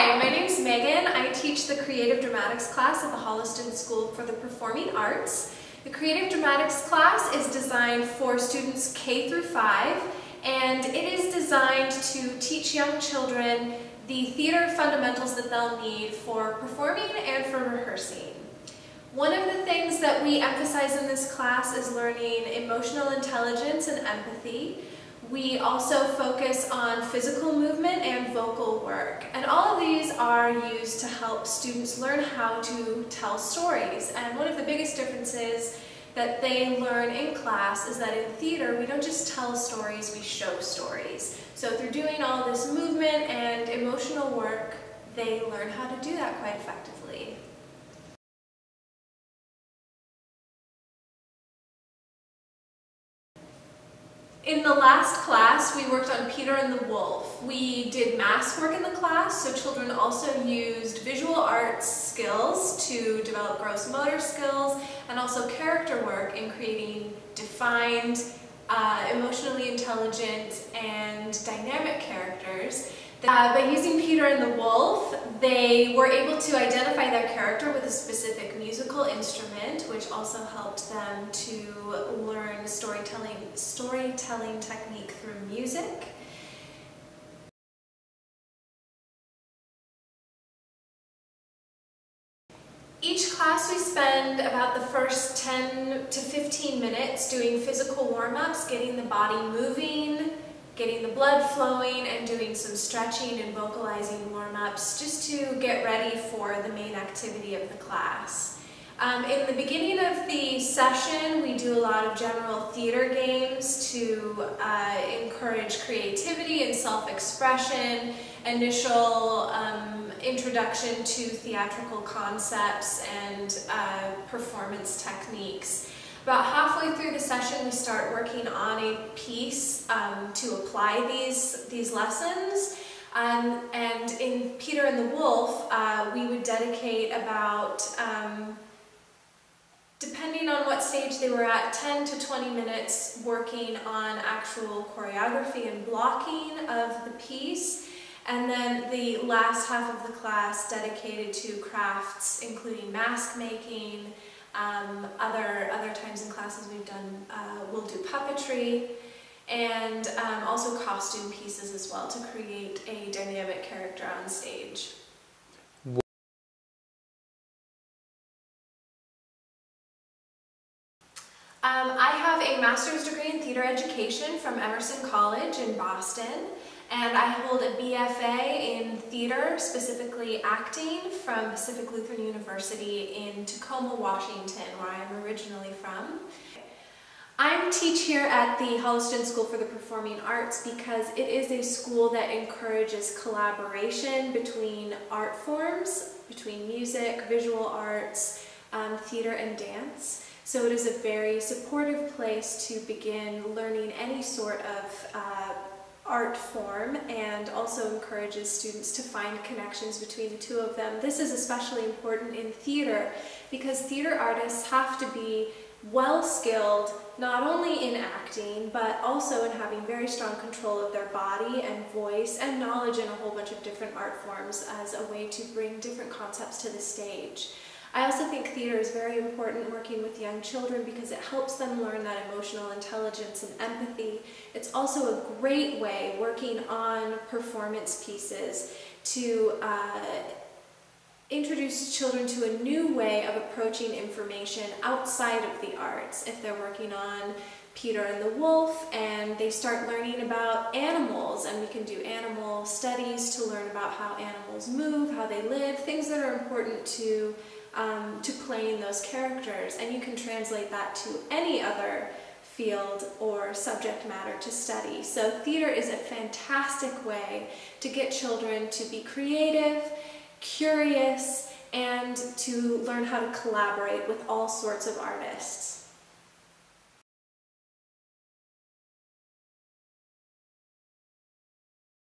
Hi, my name is Megan. I teach the Creative Dramatics class at the Holliston School for the Performing Arts. The Creative Dramatics class is designed for students K through 5, and it is designed to teach young children the theater fundamentals that they'll need for performing and for rehearsing. One of the things that we emphasize in this class is learning emotional intelligence and empathy. We also focus on physical movement and vocal work, and all of these are used to help students learn how to tell stories. And one of the biggest differences that they learn in class is that in theater we don't just tell stories, we show stories. So through doing all this movement and emotional work, they learn how to do that quite effectively. In the last class, we worked on Peter and the Wolf. We did mask work in the class, so children also used visual arts skills to develop gross motor skills, and also character work in creating defined, emotionally intelligent, and dynamic characters. By using Peter and the Wolf, they were able to identify their character with a specific musical instrument, which also helped them to learn storytelling technique through music. Each class we spend about the first 10 to 15 minutes doing physical warm-ups, getting the body moving, getting the blood flowing, and doing some stretching and vocalizing warm-ups just to get ready for the main activity of the class. In the beginning of the session, we do a lot of general theater games to encourage creativity and self-expression, initial introduction to theatrical concepts and performance techniques. About halfway through the session, we start working on a piece to apply these lessons. And in Peter and the Wolf, we would dedicate about, depending on what stage they were at, 10 to 20 minutes working on actual choreography and blocking of the piece. And then the last half of the class dedicated to crafts, including mask making. Other times in classes we'll do puppetry, and also costume pieces as well to create a dynamic character on stage. I have a master's degree in theater education from Emerson College in Boston, and I hold a BFA in theater, specifically acting, from Pacific Lutheran University in Tacoma, Washington, where I am originally from. I teach here at the Holliston School for the Performing Arts because it is a school that encourages collaboration between art forms, between music, visual arts, theater, and dance. So it is a very supportive place to begin learning any sort of art form, and also encourages students to find connections between the two of them. This is especially important in theater because theater artists have to be well skilled not only in acting but also in having very strong control of their body and voice and knowledge in a whole bunch of different art forms as a way to bring different concepts to the stage. I also think theater is very important working with young children because it helps them learn that emotional intelligence and empathy. It's also a great way, working on performance pieces, to introduce children to a new way of approaching information outside of the arts. If they're working on Peter and the Wolf and they start learning about animals, and we can do animal studies to learn about how animals move, how they live, things that are important to playing those characters, and you can translate that to any other field or subject matter to study. So theater is a fantastic way to get children to be creative, curious, and to learn how to collaborate with all sorts of artists.